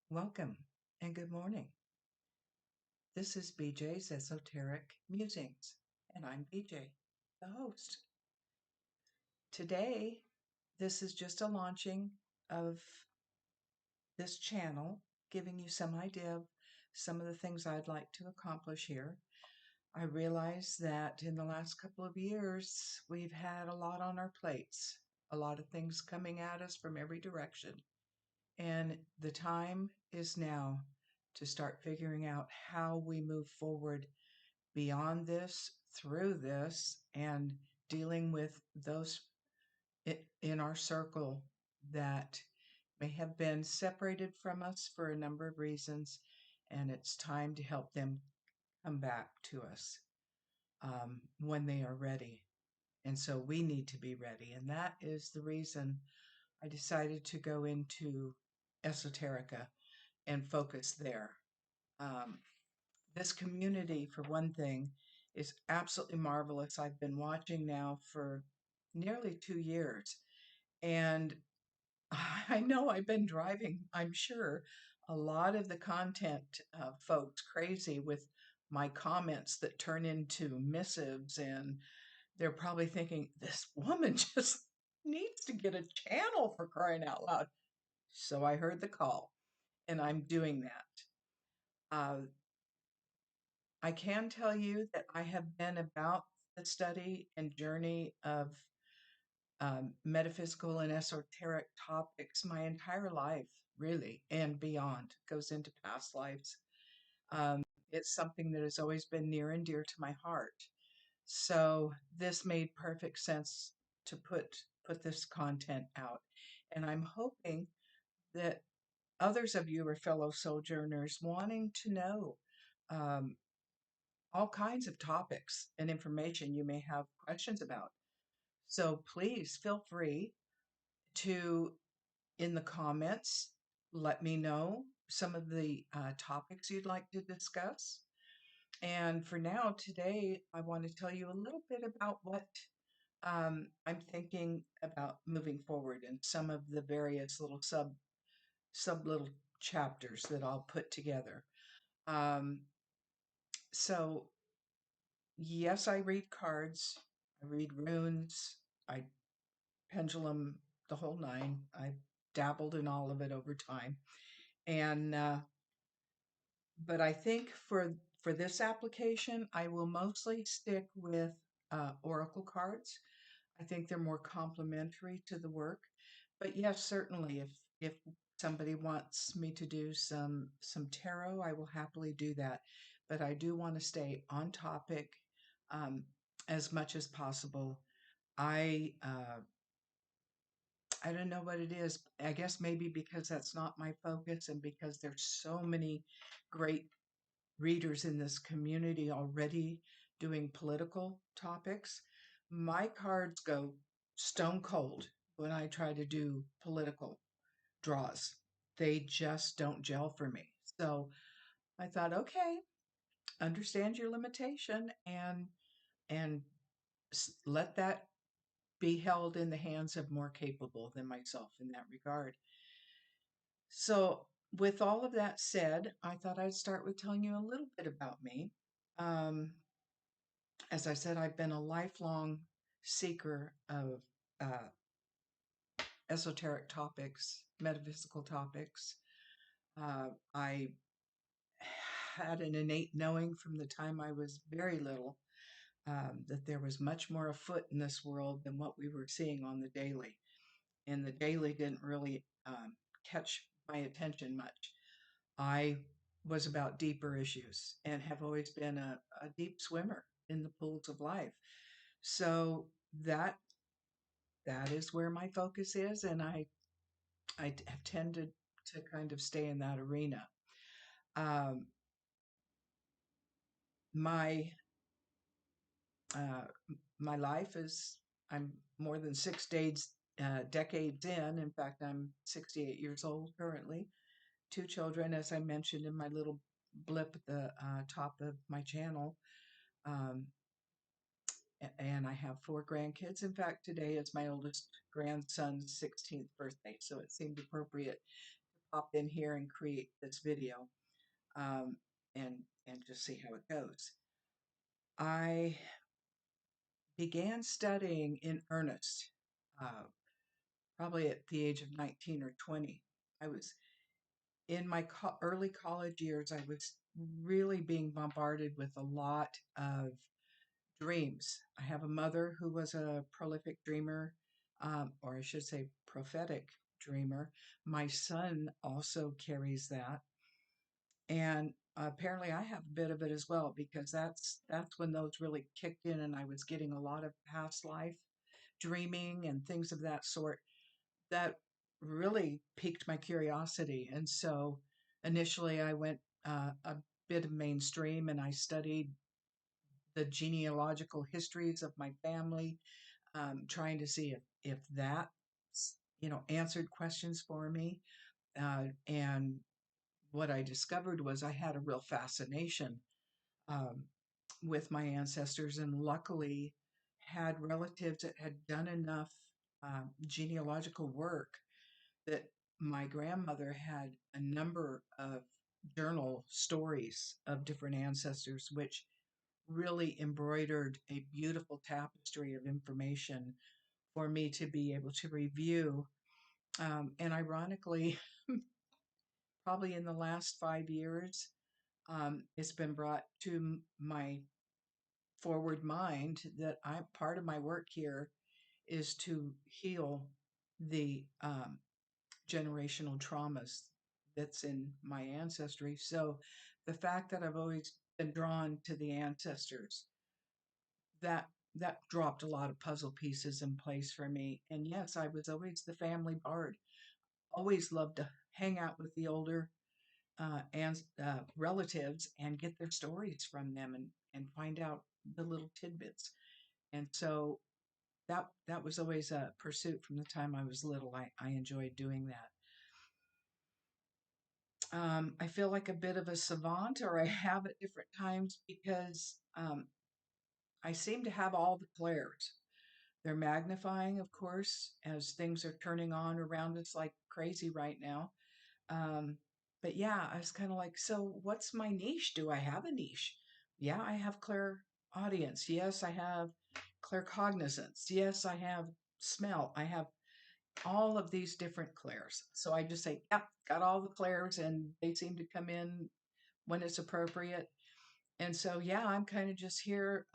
Welcome and good morning. This is BJ's Esoteric Musings, and I'm BJ, the host. Today, this is just a launching of this channel, giving you some idea of some of the things I'd like to accomplish here. I realize that in the last couple of years, we've had a lot on our plates, a lot of things coming at us from every direction. And the time is now to start figuring out how we move forward beyond this, through this, and dealing with those in our circle that may have been separated from us for a number of reasons. And it's time to help them come back to us when they are ready. And so we need to be ready. And that is the reason I decided to go into esoterica and focus there. Um, this community, for one thing, is absolutely marvelous. I've been watching now for nearly 2 years, and I know I've been driving, I'm sure, a lot of the content folks crazy with my comments that turn into missives, and they're probably thinking, this woman just needs to get a channel for crying out loud. So I heard the call, and I'm doing that. I can tell you that I have been about the study and journey of metaphysical and esoteric topics my entire life, really, and beyond, goes into past lives. Um, it's something that has always been near and dear to my heart. So this made perfect sense to put this content out. And I'm hoping that others of you are fellow sojourners wanting to know um, all kinds of topics and information you may have questions about. So please feel free to, in the comments, let me know some of the topics you'd like to discuss. And for now, today, I want to tell you a little bit about what I'm thinking about moving forward and some of the various little sub little chapters that I'll put together. Um, so yes, I read cards, I read runes, I pendulum, the whole nine. I've dabbled in all of it over time. And but I think for this application, I will mostly stick with oracle cards. I think they're more complementary to the work. But yes, certainly if somebody wants me to do some tarot, I will happily do that. But I do want to stay on topic um, as much as possible. I I don't know what it is. I guess maybe because that's not my focus and because there's so many great readers in this community already doing political topics. My cards go stone cold when I try to do political draws. They just don't gel for me. So I thought, okay, understand your limitation and let that be held in the hands of more capable than myself in that regard. So, with all of that said, I thought I'd start with telling you a little bit about me. Um, as I said, I've been a lifelong seeker of uh, esoteric topics, metaphysical topics. I had an innate knowing from the time I was very little that there was much more afoot in this world than what we were seeing on the daily. And the daily didn't really catch my attention much. I was about deeper issues and have always been a deep swimmer in the pools of life. So that that is where my focus is, and I have tended to kind of stay in that arena. Um, my uh, my life is I'm more than decades in. In fact, I'm 68 years old currently. Two children, as I mentioned in my little blip at the top of my channel. Um, and I have four grandkids. In fact, today is my oldest grandson's 16th birthday, so it seemed appropriate pop in here and create this video, um, and just see how it goes. I began studying in earnest, uh, probably at the age of 19 or 20. I was in my early college years. I was really being bombarded with a lot of dreams. I have a mother who was a prolific dreamer, or I should say, prophetic dreamer. My son also carries that, and apparently I have a bit of it as well because that's when those really kicked in, and I was getting a lot of past life dreaming and things of that sort that really piqued my curiosity. And so initially I went a bit of mainstream and I studied the genealogical histories of my family, trying to see if that, answered questions for me. And what I discovered was I had a real fascination um, with my ancestors, and luckily had relatives that had done enough genealogical work that my grandmother had a number of journal stories of different ancestors, which really embroidered a beautiful tapestry of information for me to be able to review. And ironically, probably in the last 5 years, it's been brought to my forward mind that I part of my work here is to heal the generational traumas that's in my ancestry. So the fact that I've always been drawn to the ancestors, that that dropped a lot of puzzle pieces in place for me. And yes, I was always the family bard. Always loved to hang out with the older and relatives and get their stories from them and find out the little tidbits. And so that was always a pursuit from the time I was little. I enjoyed doing that. I feel like a bit of a savant, or I have at different times, because I seem to have all the clairs. They're magnifying, of course, as things are turning on around us like crazy right now. Um, but yeah, I was kind of like, so what's my niche? Do I have a niche? Yeah, I have clairaudience. Yes, I have claircognizance. Yes, I have smell. I have all of these different clairs. So I just say, yep, got all the clairs, and they seem to come in when it's appropriate. And so, yeah, I'm kind of just here,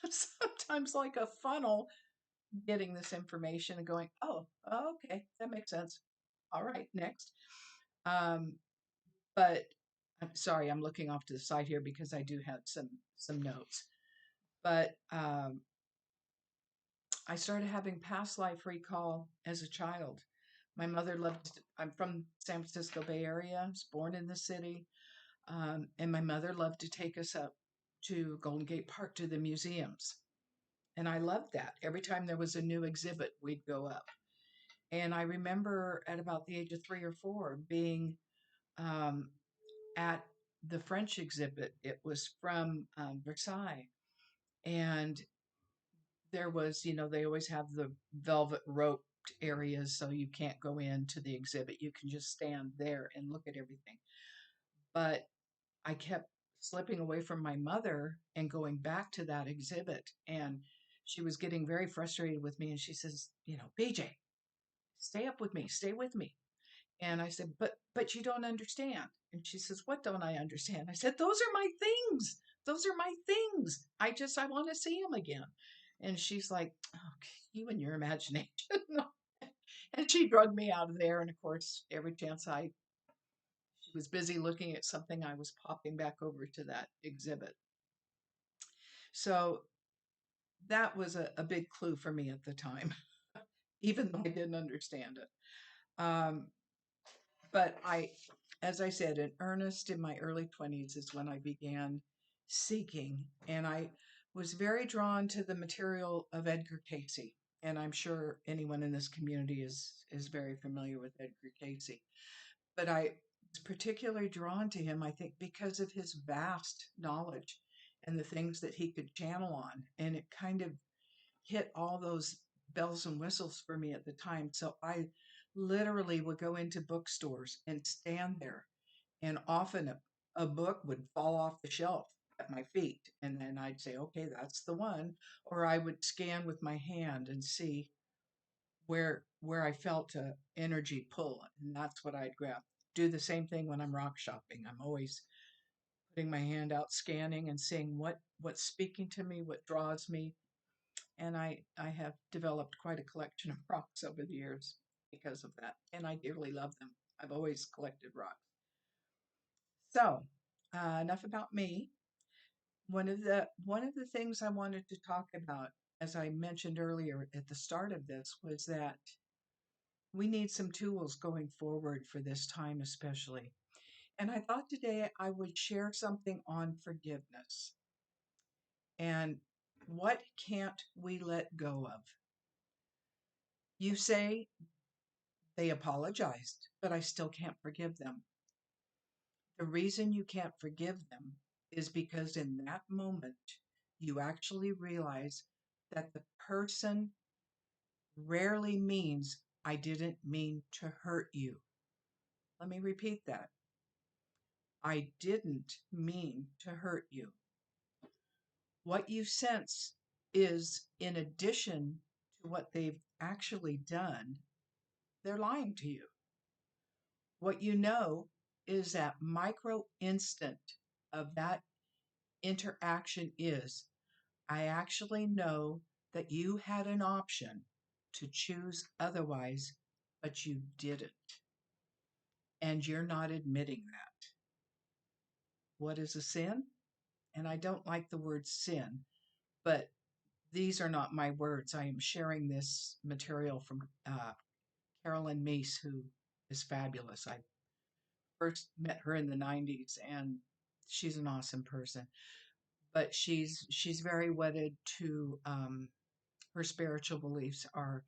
sometimes like a funnel, getting this information and going, oh, okay, that makes sense. All right, next. Um, but I'm sorry, I'm looking off to the side here because I do have some notes. But I started having past life recall as a child. My mother loved, I'm from San Francisco Bay Area. I was born in the city. And my mother loved to take us up to Golden Gate Park to the museums. And I loved that. Every time there was a new exhibit, we'd go up. And I remember at about the age of 3 or 4 being um, at the French exhibit. It was from Versailles. And there was, they always have the velvet roped areas, so you can't go into the exhibit. You can just stand there and look at everything. But I kept slipping away from my mother and going back to that exhibit. And she was getting very frustrated with me. And she says, BJ, stay up with me, stay with me. And I said, but you don't understand. And she says, what don't I understand? I said, those are my things. Those are my things. I want to see them again. And she's like, oh, you and your imagination. And she drugged me out of there. And of course, every chance she was busy looking at something, I was popping back over to that exhibit. So that was a big clue for me at the time, even though I didn't understand it. But as I said, in earnest in my early 20s is when I began seeking, and I was very drawn to the material of Edgar Cayce. And I'm sure anyone in this community is very familiar with Edgar Cayce. But I was particularly drawn to him, I think, because of his vast knowledge and the things that he could channel on. And it kind of hit all those bells and whistles for me at the time. So I literally would go into bookstores and stand there, and often a book would fall off the shelf at my feet, and then I'd say, okay, that's the one. Or I would scan with my hand and see where I felt a energy pull, and that's what I'd grab. Do the same thing when I'm rock shopping. I'm always putting my hand out, scanning and seeing what's speaking to me, what draws me. And I have developed quite a collection of rocks over the years because of that, and I dearly love them. I've always collected rocks. So, enough about me. One of the things I wanted to talk about, as I mentioned earlier at the start of this, was that we need some tools going forward for this time, especially. And I thought today I would share something on forgiveness and what can't we let go of. You say they apologized, but I still can't forgive them. The reason you can't forgive them is because in that moment, you actually realize that the person rarely means, I didn't mean to hurt you. Let me repeat that. I didn't mean to hurt you. What you sense is, in addition to what they've actually done, they're lying to you. What you know is that micro instant of that interaction is, I actually know that you had an option to choose otherwise, but you didn't. And you're not admitting that. What is a sin? And I don't like the word sin, but these are not my words. I am sharing this material from Carolyn Meese, who is fabulous. I first met her in the 90s, and she's an awesome person. But she's very wedded to her spiritual beliefs are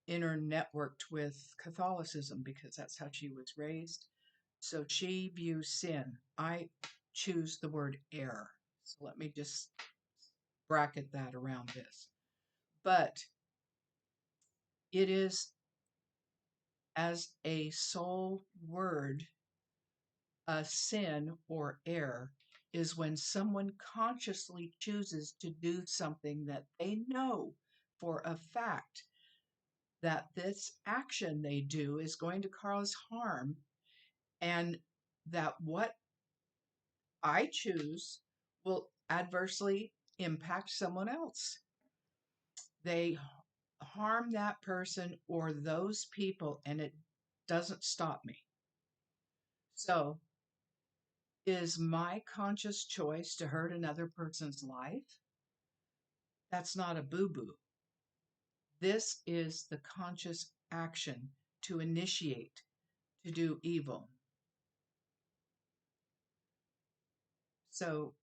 internetworked with Catholicism because that's how she was raised. So she views sin. I choose the word error. So let me just bracket that around this. But it is, as a sole word, a sin or error is when someone consciously chooses to do something that they know for a fact that this action they do is going to cause harm, and that what I choose will adversely impact someone else. They harm that person or those people, and it doesn't stop me. So, is my conscious choice to hurt another person's life? That's not a boo boo. This is the conscious action to initiate, to do evil. So,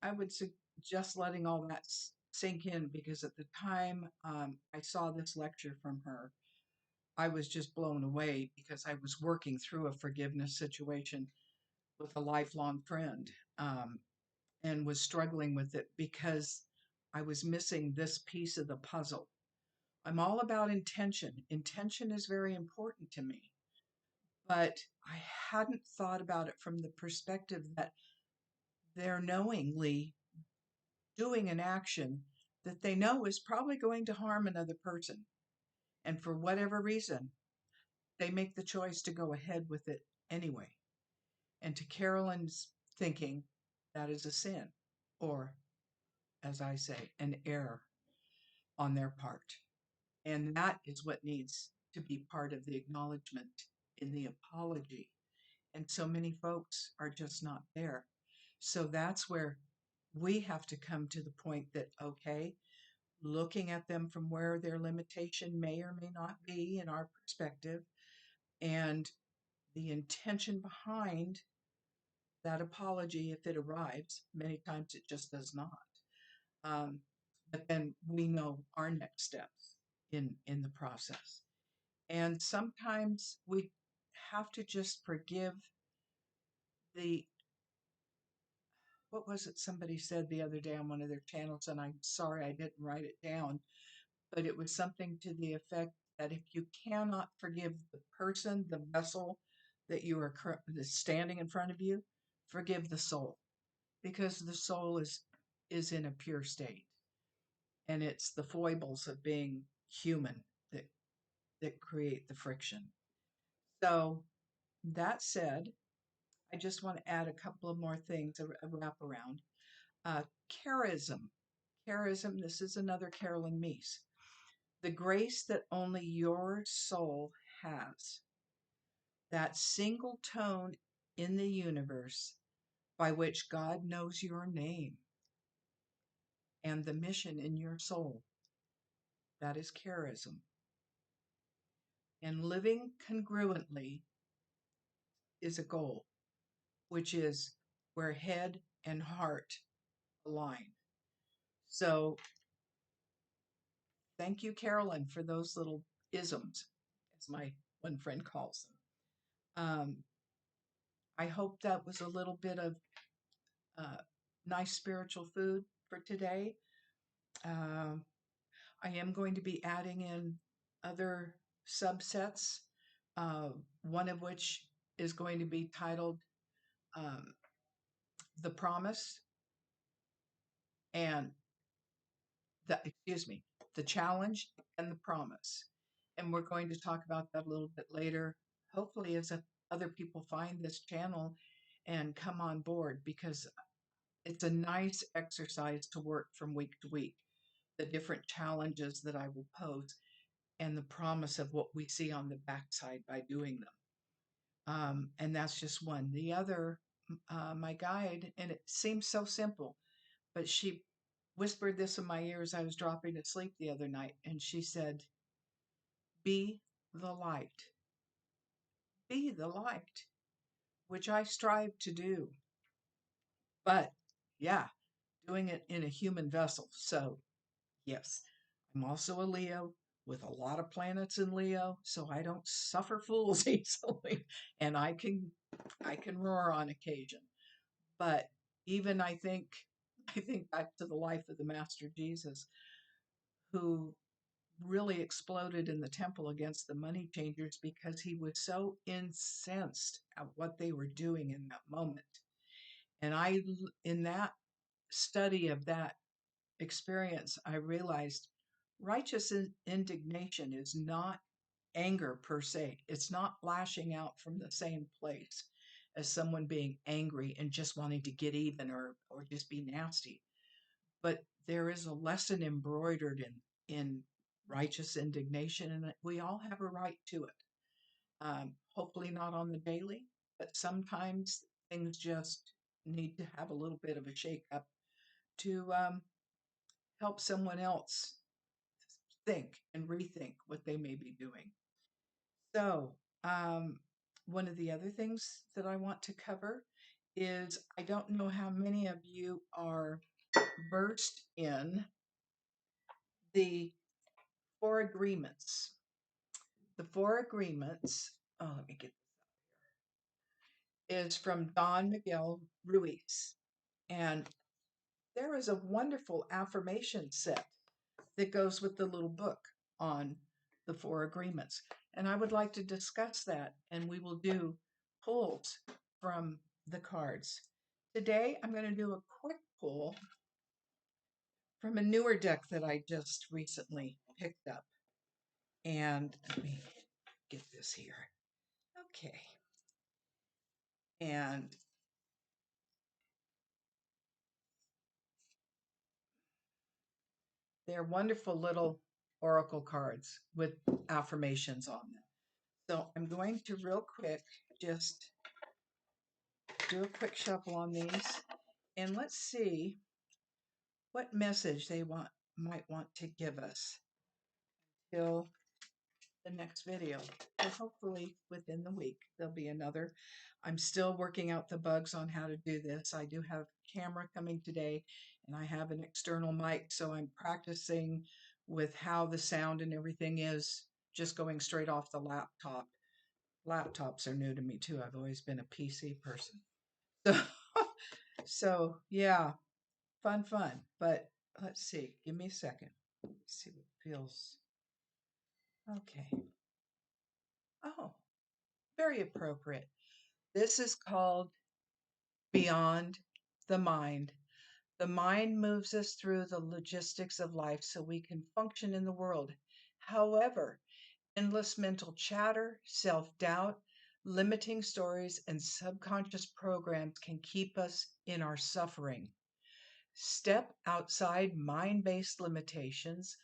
I would suggest letting all that sink in, because at the time I saw this lecture from her, I was just blown away because I was working through a forgiveness situation with a lifelong friend, and was struggling with it because I was missing this piece of the puzzle. I'm all about intention. Intention is very important to me, but I hadn't thought about it from the perspective that they're knowingly doing an action that they know is probably going to harm another person. And for whatever reason, they make the choice to go ahead with it anyway. And to Carolyn's thinking, that is a sin, or, as I say, an error on their part. And that is what needs to be part of the acknowledgement in the apology. And so many folks are just not there. So that's where we have to come to the point that, okay, looking at them from where their limitation may or may not be in our perspective, and the intention behind that apology, if it arrives. Many times it just does not. Um, but then we know our next steps in the process. And sometimes we have to just forgive the, what was it somebody said the other day on one of their channels, and I'm sorry I didn't write it down, but it was something to the effect that if you cannot forgive the person, the vessel that you are that's standing in front of you, forgive the soul, because the soul is in a pure state, and it's the foibles of being human that create the friction. So that said, I just want to add a couple of more things, a wrap around. Uh, charism. Charism, this is another Carolyn Meese. The grace that only your soul has. That single tone in the universe by which God knows your name and the mission in your soul. That is charism. And living congruently is a goal, which is where head and heart align. So thank you, Carolyn, for those little isms, as my one friend calls them. I hope that was a little bit of uh, nice spiritual food for today. Um, I am going to be adding in other subsets, uh, one of which is going to be titled um, The Promise and the Challenge and the Promise. And we're going to talk about that a little bit later, hopefully, as other people find this channel and come on board, because it's a nice exercise to work from week to week, the different challenges that I will pose and the promise of what we see on the backside by doing them. And that's just one. The other, my guide, and it seems so simple, but she whispered this in my ear as I was dropping to sleep the other night. And she said, be the light. Be the light, which I strive to do. But yeah, doing it in a human vessel. So yes, I'm also a Leo with a lot of planets in Leo, so I don't suffer fools easily, and I can roar on occasion. But even I think back to the life of the Master Jesus, who really exploded in the temple against the money changers because he was so incensed at what they were doing in that moment. And in that study of that experience, I realized righteous indignation is not anger per se. It's not lashing out from the same place as someone being angry and just wanting to get even or just be nasty. But there is a lesson embroidered in righteous indignation, and we all have a right to it. Hopefully not on the daily, but sometimes things just need to have a little bit of a shake up to help someone else think and rethink what they may be doing. So, one of the other things that I want to cover is I don't know how many of you are versed in the Four Agreements. The Four Agreements, oh, let me get is from Don Miguel Ruiz. And there is a wonderful affirmation set that goes with the little book on the Four Agreements. And I would like to discuss that, and we will do pulls from the cards. Today, I'm going to do a quick pull from a newer deck that I just recently picked up. And let me get this here. Okay. And they're wonderful little oracle cards with affirmations on them. So I'm going to real quick just do a quick shuffle on these, and let's see what message they might want to give us till the next video. So hopefully within the week there'll be another. I'm still working out the bugs on how to do this. I do have camera coming today, and I have an external mic, so I'm practicing with how the sound and everything is just going straight off the laptop. Laptops are new to me too. I've always been a PC person. So, so yeah, fun. But let's see. Give me a second. Let's see what feels. Okay. Oh, very appropriate. This is called Beyond the Mind. The mind moves us through the logistics of life so we can function in the world. However, endless mental chatter, self doubt, limiting stories, and subconscious programs can keep us in our suffering. Step outside mind based limitations.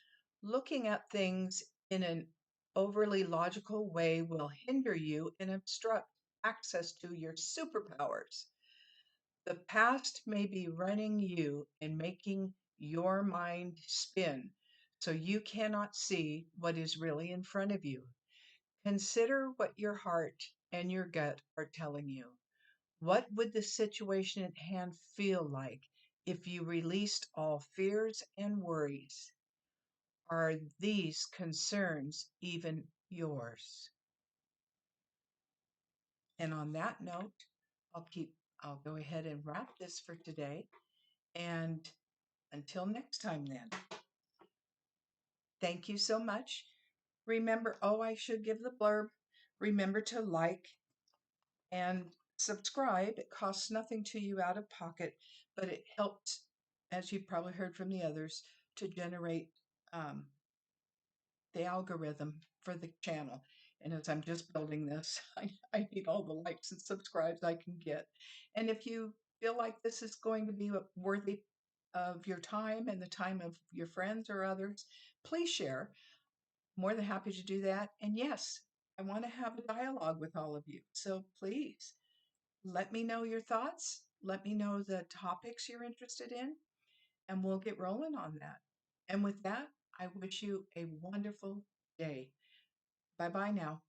Looking at things in an overly logical way will hinder you and obstruct access to your superpowers. The past may be running you and making your mind spin, so you cannot see what is really in front of you. Consider what your heart and your gut are telling you. What would the situation at hand feel like if you released all fears and worries? Are these concerns even yours? And on that note, I'll go ahead and wrap this for today. And until next time, then, thank you so much. Remember, oh, I should give the blurb. Remember to like and subscribe. It costs nothing to you out of pocket, but it helps, as you've probably heard from the others, to generate um, the algorithm for the channel. And as I'm just building this, I need all the likes and subscribes I can get. And if you feel like this is going to be worthy of your time and the time of your friends or others, please share. More than happy to do that. And yes, I want to have a dialogue with all of you. So please let me know your thoughts. Let me know the topics you're interested in, and we'll get rolling on that. And with that, I wish you a wonderful day. Bye bye now.